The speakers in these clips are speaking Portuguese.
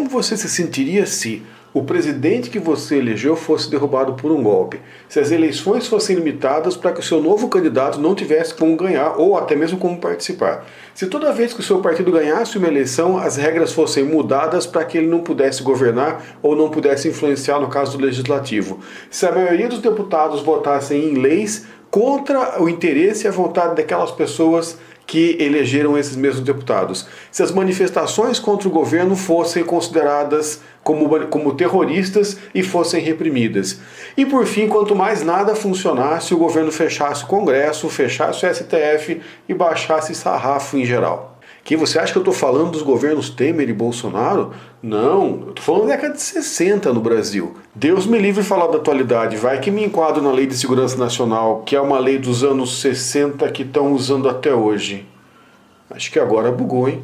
como você se sentiria se o presidente que você elegeu fosse derrubado por um golpe? Se as eleições fossem limitadas para que o seu novo candidato não tivesse como ganhar ou até mesmo como participar? Se toda vez que o seu partido ganhasse uma eleição, as regras fossem mudadas para que ele não pudesse governar ou não pudesse influenciar no caso do legislativo? Se a maioria dos deputados votassem em leis contra o interesse e a vontade daquelas pessoas que elegeram esses mesmos deputados? Se as manifestações contra o governo fossem consideradas como terroristas e fossem reprimidas? E por fim, quanto mais nada funcionasse, o governo fechasse o Congresso, fechasse o STF e baixasse sarrafo em geral. Que você acha que eu estou falando dos governos Temer e Bolsonaro? Não, eu estou falando da década de 60 no Brasil. Deus me livre de falar da atualidade, vai que me enquadro na Lei de Segurança Nacional, que é uma lei dos anos 60 que estão usando até hoje. Acho que agora bugou, hein?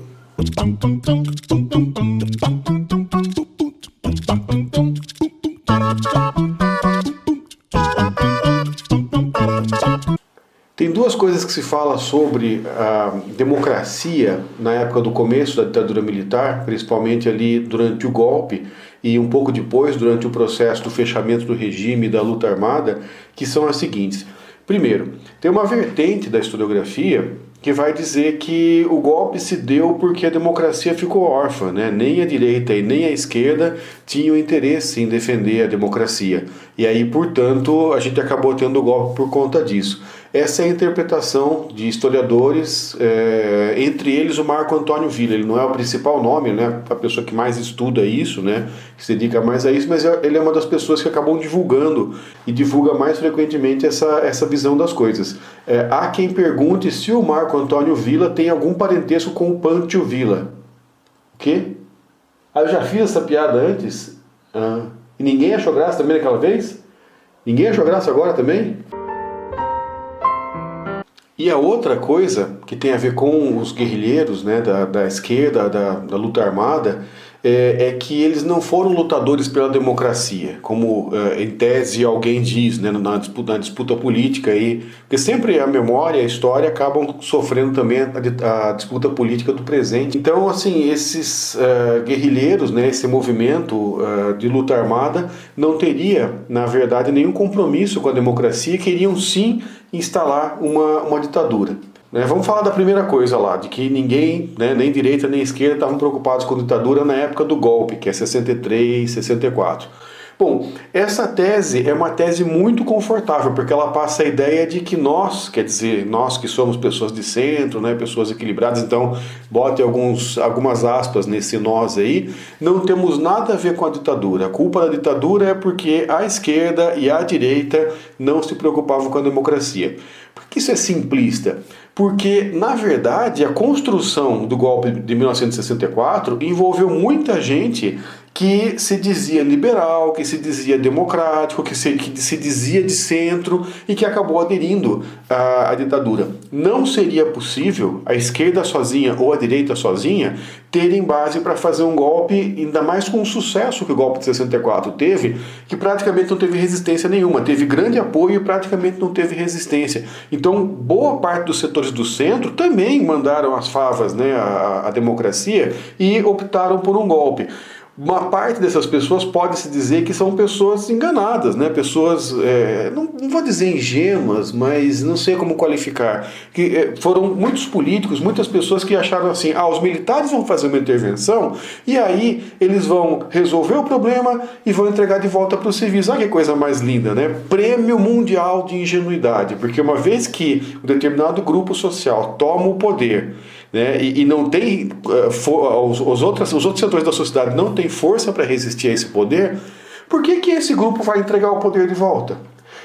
Tem duas coisas que se fala sobre a democracia na época do começo da ditadura militar, principalmente ali durante o golpe e um pouco depois, durante o processo do fechamento do regime e da luta armada, que são as seguintes. Primeiro, tem uma vertente da historiografia que vai dizer que o golpe se deu porque a democracia ficou órfã, né? Nem a direita e nem a esquerda tinham interesse em defender a democracia. E aí, portanto, a gente acabou tendo o golpe por conta disso. Essa é a interpretação de historiadores, entre eles o Marco Antônio Villa. Ele não é o principal nome, né? A pessoa que mais estuda isso, né? Que se dedica mais a isso, mas ele é uma das pessoas que acabam divulgando e divulga mais frequentemente essa visão das coisas. Há quem pergunte se o Marco Antônio Villa tem algum parentesco com o Pâncio Villa. O quê? Eu já fiz essa piada antes? E ninguém achou graça também naquela vez? Ninguém achou graça agora também? E a outra coisa que tem a ver com os guerrilheiros, né, da esquerda, da luta armada, é que eles não foram lutadores pela democracia, como em tese alguém diz, né, na disputa política aí, porque sempre a memória e a história acabam sofrendo também a disputa política do presente. Então, assim, esses guerrilheiros, né, esse movimento de luta armada não teria, na verdade, nenhum compromisso com a democracia, queriam sim instalar uma ditadura. Vamos falar da primeira coisa lá, de que ninguém, né, nem direita nem esquerda, estavam preocupados com a ditadura na época do golpe, que é 63, 64. Bom, essa tese é uma tese muito confortável, porque ela passa a ideia de que nós, quer dizer, nós que somos pessoas de centro, né, pessoas equilibradas, então bote algumas aspas nesse nós aí, não temos nada a ver com a ditadura. A culpa da ditadura é porque a esquerda e a direita não se preocupavam com a democracia. Por que isso é simplista? Porque, na verdade, a construção do golpe de 1964 envolveu muita gente que se dizia liberal, que se dizia democrático, que se dizia de centro e que acabou aderindo à ditadura. Não seria possível a esquerda sozinha ou a direita sozinha terem base para fazer um golpe, ainda mais com o sucesso que o golpe de 64 teve, que praticamente não teve resistência nenhuma. Teve grande apoio e praticamente não teve resistência. Então, boa parte dos setores do centro também mandaram as favas, né, à democracia e optaram por um golpe. Uma parte dessas pessoas pode-se dizer que são pessoas enganadas, né? Pessoas, não vou dizer ingênuas, mas não sei como qualificar. Que foram muitos políticos, muitas pessoas que acharam assim, os militares vão fazer uma intervenção e aí eles vão resolver o problema e vão entregar de volta para os civis. Olha que coisa mais linda, né? Prêmio Mundial de Ingenuidade, porque uma vez que um determinado grupo social toma o poder, né, e não tem os outros setores da sociedade não têm força para resistir a esse poder, por que esse grupo vai entregar o poder de volta?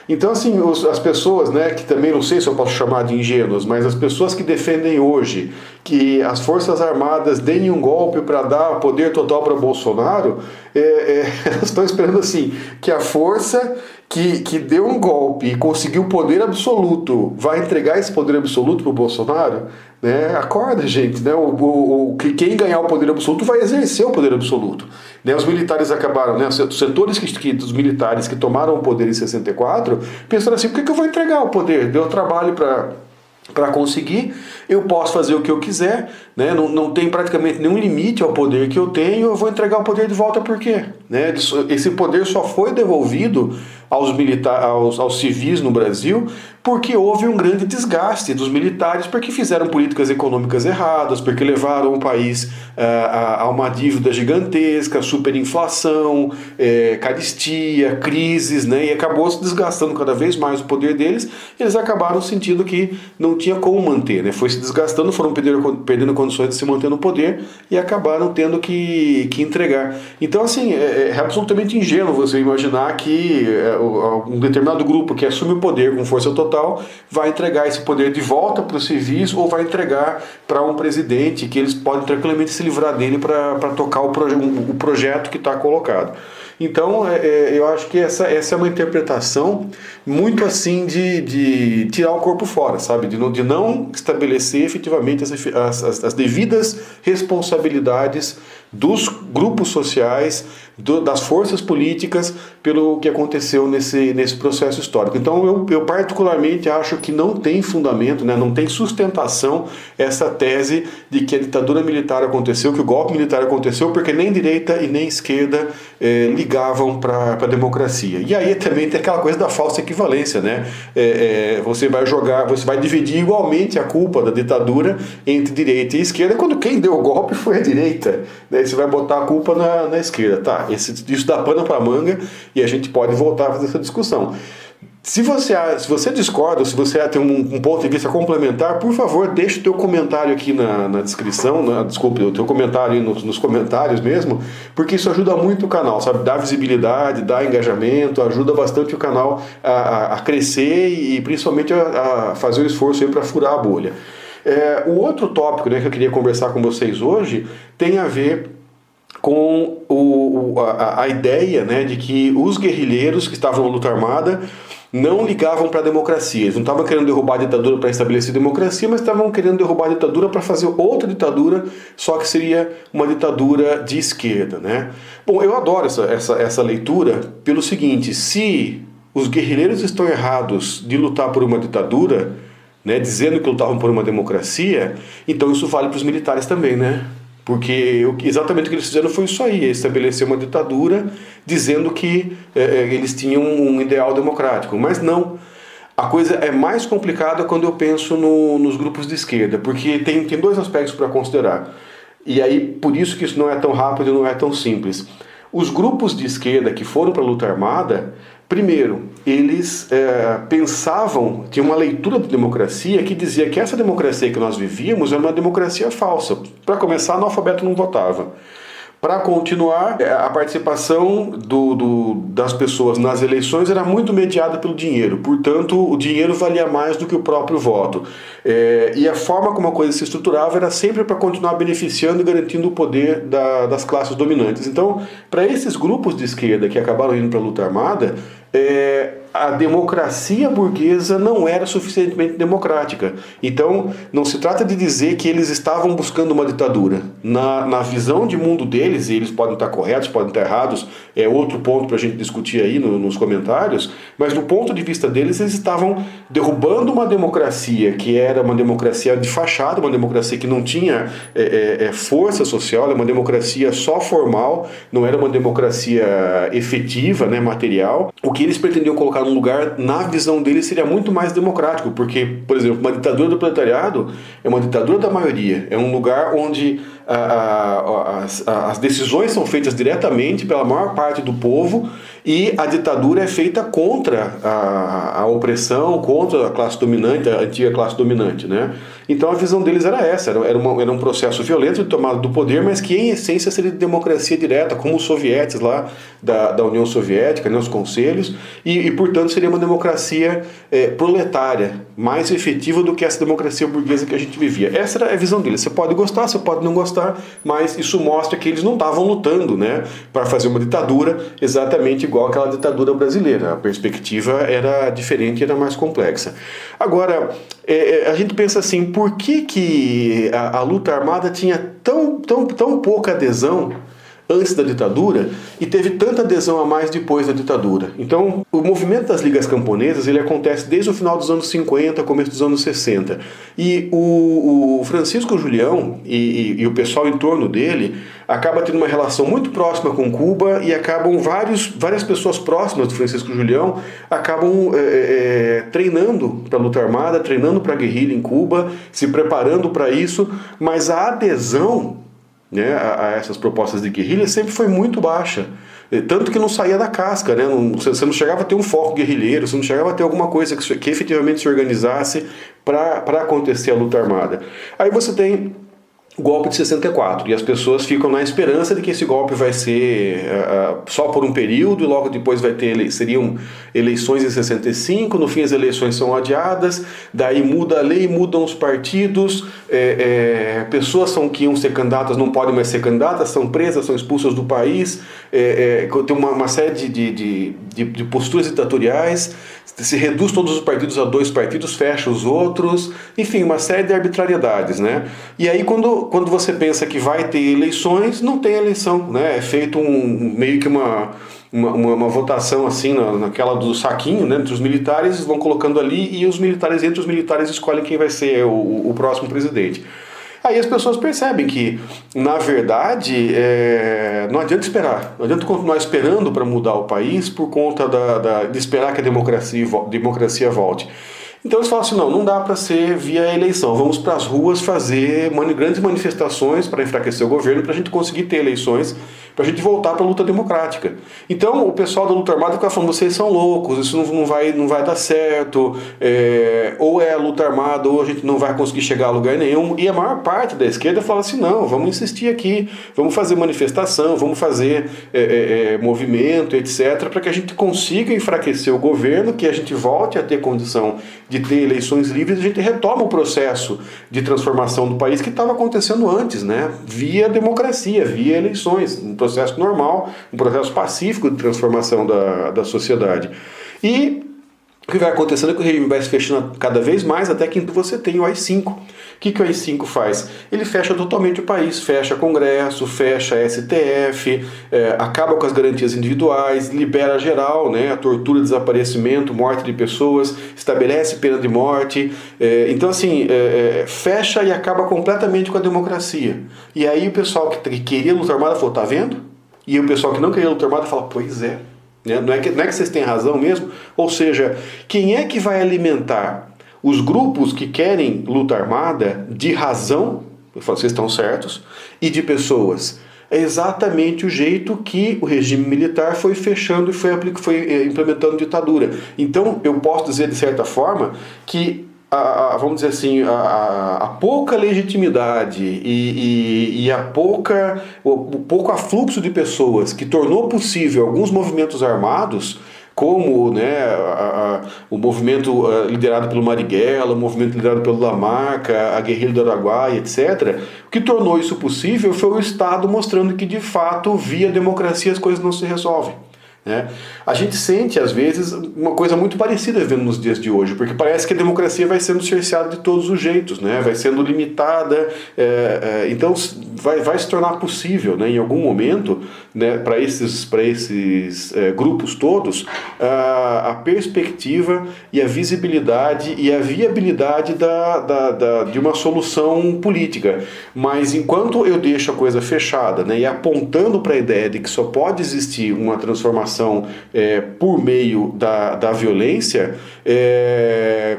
Então, assim, as pessoas, né, que também não sei se eu posso chamar de ingênuos, mas as pessoas que defendem hoje que as Forças Armadas deem um golpe para dar poder total para Bolsonaro, elas estão esperando assim, que a força que deu um golpe e conseguiu poder absoluto vai entregar esse poder absoluto para o Bolsonaro? Né? Acorda, gente, né? Quem ganhar o poder absoluto vai exercer o poder absoluto. Né? Os militares acabaram, né? Os setores dos militares que tomaram o poder em 64 pensaram assim, por que eu vou entregar o poder? Deu trabalho para conseguir, eu posso fazer o que eu quiser, né? Não tem praticamente nenhum limite ao poder que eu tenho, eu vou entregar o poder de volta por quê? Né? Esse poder só foi devolvido aos civis no Brasil porque houve um grande desgaste dos militares, porque fizeram políticas econômicas erradas, porque levaram o país a uma dívida gigantesca, superinflação, carestia, crises, né? E acabou se desgastando cada vez mais o poder deles, e eles acabaram sentindo que não tinha como manter, né? Foi se desgastando, foram perdendo condições de se manter no poder e acabaram tendo que entregar. Então, assim, é absolutamente ingênuo você imaginar que um determinado grupo que assume o poder com força total vai entregar esse poder de volta para os civis ou vai entregar para um presidente que eles podem tranquilamente se livrar dele para tocar o projeto que está colocado. Então, eu acho que essa é uma interpretação muito assim de tirar o corpo fora, sabe? De não estabelecer efetivamente as devidas responsabilidades dos grupos sociais, das forças políticas, pelo que aconteceu nesse processo histórico. Então, eu particularmente acho que não tem fundamento, né, não tem sustentação essa tese de que a ditadura militar aconteceu, que o golpe militar aconteceu, porque nem direita e nem esquerda ligavam para a democracia. E aí também tem aquela coisa da falsa equivalência, né? Você vai dividir igualmente a culpa da ditadura entre direita e esquerda, quando quem deu o golpe foi a direita, né? Você vai botar a culpa na esquerda. Tá, isso dá pano para manga e a gente pode voltar a fazer essa discussão. Se você discorda, se você tem um ponto de vista complementar, por favor, deixe o teu comentário aqui na descrição, desculpe, o teu comentário aí nos comentários mesmo, porque isso ajuda muito o canal, sabe? Dá visibilidade, dá engajamento, ajuda bastante o canal a crescer e principalmente a fazer o esforço para furar a bolha. O outro tópico, né, que eu queria conversar com vocês hoje tem a ver com a ideia, né, de que os guerrilheiros que estavam na luta armada não ligavam para a democracia. Eles não estavam querendo derrubar a ditadura para estabelecer democracia, mas estavam querendo derrubar a ditadura para fazer outra ditadura, só que seria uma ditadura de esquerda, né? Bom, eu adoro essa leitura pelo seguinte: se os guerrilheiros estão errados de lutar por uma ditadura, né, dizendo que lutavam por uma democracia, então isso vale para os militares também, né? Porque exatamente o que eles fizeram foi isso aí, estabelecer uma ditadura dizendo que eles tinham um ideal democrático. Mas não, a coisa é mais complicada quando eu penso nos grupos de esquerda, porque tem dois aspectos para considerar. E aí, por isso que isso não é tão rápido e não é tão simples. Os grupos de esquerda que foram para a luta armada, primeiro, eles pensavam, tinha uma leitura de democracia que dizia que essa democracia que nós vivíamos era uma democracia falsa. Para começar, analfabeto não votava. Para continuar, a participação das pessoas nas eleições era muito mediada pelo dinheiro, portanto o dinheiro valia mais do que o próprio voto. E a forma como a coisa se estruturava era sempre para continuar beneficiando e garantindo o poder das classes dominantes. Então, para esses grupos de esquerda que acabaram indo para a luta armada, a democracia burguesa não era suficientemente democrática. Então, não se trata de dizer que eles estavam buscando uma ditadura. Na visão de mundo deles, e eles podem estar corretos, podem estar errados, é outro ponto para a gente discutir aí nos comentários, mas do ponto de vista deles, eles estavam derrubando uma democracia que era uma democracia de fachada, uma democracia que não tinha força social, era uma democracia só formal, não era uma democracia efetiva, né, material. O que eles pretendiam colocar num lugar, na visão deles, seria muito mais democrático, porque, por exemplo, uma ditadura do proletariado é uma ditadura da maioria, é um lugar onde as decisões são feitas diretamente pela maior parte do povo e a ditadura é feita contra a opressão, contra a classe dominante, a antiga classe dominante, né? Então a visão deles era essa, era um processo violento de tomada do poder, mas que em essência seria de democracia direta, como os sovietes lá da União Soviética, né, os conselhos, e portanto seria uma democracia proletária, mais efetiva do que essa democracia burguesa que a gente vivia. Essa era a visão deles. Você pode gostar, você pode não gostar, mas isso mostra que eles não estavam lutando, né, para fazer uma ditadura exatamente igual àquela ditadura brasileira. A perspectiva era diferente, era mais complexa. Agora, a gente pensa assim, por que a luta armada tinha tão pouca adesão antes da ditadura e teve tanta adesão a mais depois da ditadura. Então, o movimento das ligas camponesas, ele acontece desde o final dos anos 50, começo dos anos 60. E o Francisco Julião e o pessoal em torno dele acaba tendo uma relação muito próxima com Cuba e acabam várias pessoas próximas do Francisco Julião acabam treinando para a luta armada, treinando para a guerrilha em Cuba, se preparando para isso, mas a adesão, né, a essas propostas de guerrilha sempre foi muito baixa. Tanto que não saía da casca, né? Você não chegava a ter um foco guerrilheiro, você não chegava a ter alguma coisa que efetivamente se organizasse para acontecer a luta armada. Aí você tem o golpe de 64, e as pessoas ficam na esperança de que esse golpe vai ser só por um período, e logo depois seriam eleições em 65, no fim as eleições são adiadas, daí muda a lei, mudam os partidos, pessoas que iam ser candidatas não podem mais ser candidatas, são presas, são expulsas do país, tem uma série de posturas ditatoriais, se reduz todos os partidos a 2 partidos, fecha os outros, enfim, uma série de arbitrariedades, né? E aí quando você pensa que vai ter eleições, não tem eleição, né? É feito meio que uma votação assim, naquela do saquinho, né? Entre os militares, vão colocando ali, e entre os militares escolhem quem vai ser o próximo presidente. Aí as pessoas percebem que, na verdade, não adianta esperar, não adianta continuar esperando para mudar o país por conta de esperar que a democracia volte. Então eles falam assim, não dá para ser via eleição, vamos para as ruas fazer grandes manifestações para enfraquecer o governo, para a gente conseguir ter eleições, para a gente voltar para a luta democrática. Então o pessoal da luta armada fica falando, vocês são loucos, isso não vai dar certo, ou é a luta armada ou a gente não vai conseguir chegar a lugar nenhum. E a maior parte da esquerda fala assim, não, vamos insistir aqui, vamos fazer manifestação, vamos fazer movimento, etc., para que a gente consiga enfraquecer o governo, que a gente volte a ter condição de ter eleições livres, a gente retoma o processo de transformação do país que estava acontecendo antes, né? Via democracia, via eleições, um processo normal, um processo pacífico de transformação da sociedade. E o que vai acontecendo é que o regime vai se fechando cada vez mais, até que você tem o AI-5. O que o AI-5 faz? Ele fecha totalmente o país, fecha Congresso, fecha STF, acaba com as garantias individuais, libera geral, né, a tortura, desaparecimento, morte de pessoas, estabelece pena de morte. Então, assim, fecha e acaba completamente com a democracia. E aí o pessoal que queria luta armada falou, tá vendo? E o pessoal que não queria luta armada fala, pois é. Não é que vocês têm razão mesmo? Ou seja, quem é que vai alimentar os grupos que querem luta armada de razão, vocês estão certos, e de pessoas? É exatamente o jeito que o regime militar foi fechando e foi implementando ditadura. Então, eu posso dizer, de certa forma, que vamos dizer assim, a pouca legitimidade e o pouco afluxo de pessoas que tornou possível alguns movimentos armados, como, né, o movimento liderado pelo Marighella, o movimento liderado pelo Lamarca, a guerrilha do Araguaia, etc., o que tornou isso possível foi o Estado mostrando que, de fato, via democracia as coisas não se resolvem. A gente sente, às vezes, uma coisa muito parecida vivendo nos dias de hoje, porque parece que a democracia vai sendo cerceada de todos os jeitos, né? Vai sendo limitada, então vai se tornar possível, né, em algum momento, né, para esses grupos todos, a perspectiva e a visibilidade e a viabilidade de uma solução política. Mas enquanto eu deixo a coisa fechada, né, e apontando para a ideia de que só pode existir uma transformação por meio da violência,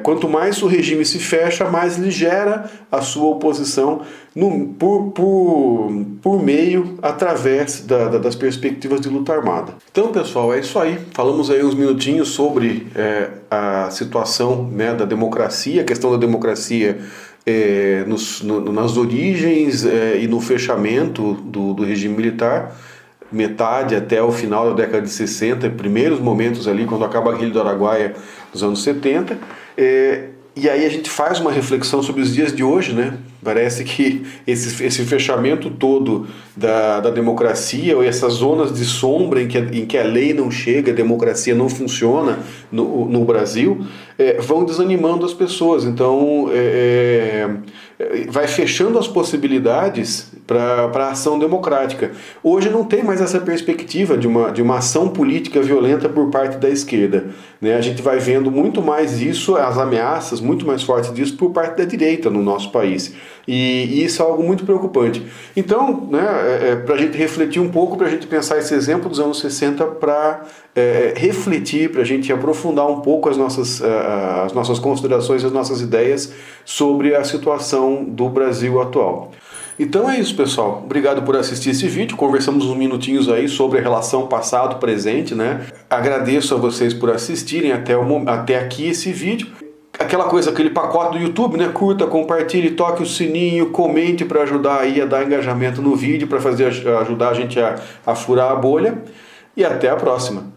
quanto mais o regime se fecha, mais ele gera a sua oposição por meio, através das perspectivas de luta armada. Então, pessoal, é isso aí. Falamos aí uns minutinhos sobre a situação, né, da democracia, a questão da democracia nas origens e no fechamento do regime militar, metade até o final da década de 60, primeiros momentos ali, quando acaba a guerrilha do Araguaia dos anos 70, e aí a gente faz uma reflexão sobre os dias de hoje, né? Parece que esse fechamento todo da democracia, ou essas zonas de sombra em que a lei não chega, a democracia não funciona no Brasil, vão desanimando as pessoas. Então, vai fechando as possibilidades para a ação democrática. Hoje não tem mais essa perspectiva de uma ação política violenta por parte da esquerda, né? A gente vai vendo muito mais isso, as ameaças muito mais fortes disso por parte da direita no nosso país. E isso é algo muito preocupante. Então, né, para a gente refletir um pouco, para a gente pensar esse exemplo dos anos 60 para refletir, para a gente aprofundar um pouco as nossas considerações, as nossas ideias sobre a situação do Brasil atual. Então é isso, pessoal. Obrigado por assistir esse vídeo. Conversamos uns minutinhos aí sobre a relação passado-presente, né? Agradeço a vocês por assistirem até aqui esse vídeo. Aquela coisa, aquele pacote do YouTube, né? Curta, compartilhe, toque o sininho, comente para ajudar aí a dar engajamento no vídeo, para ajudar a gente a furar a bolha. E até a próxima.